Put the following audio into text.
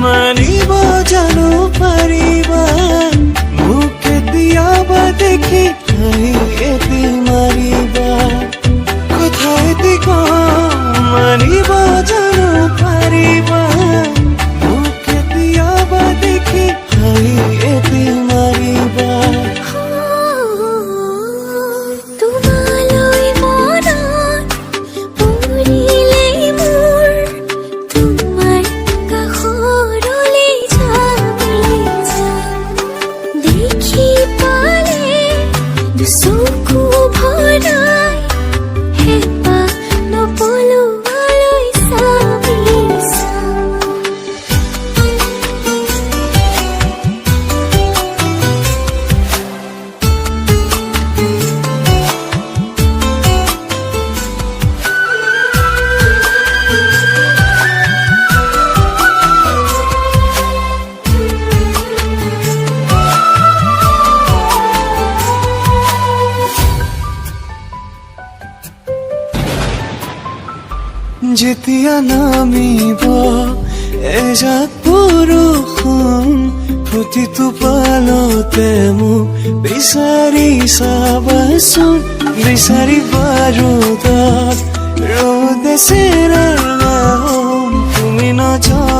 মানিব জানো পাৰিবা মোক কেতিয়াবা দেখি হাঁহি এটি মাৰিবা কথা এটি মানিব জানো পাৰিবা মোক কেতিয়াবা দেখি হাঁহি এটি মাৰিবা তোমালৈ মনত পৰিলে মোৰ তোমাৰ কাষৰলৈ যাম দেখি পালে দুচকু ভৰাই হেঁপাহ নপলোৱালৈ চাবি যেতিয়া নামিব এজাক বৰষুণ প্ৰতিটো পালতে মোক বিচাৰি চাবাচোন বিচাৰি বাৰুদত ৰ'দে চেৰাম তুমি নজনা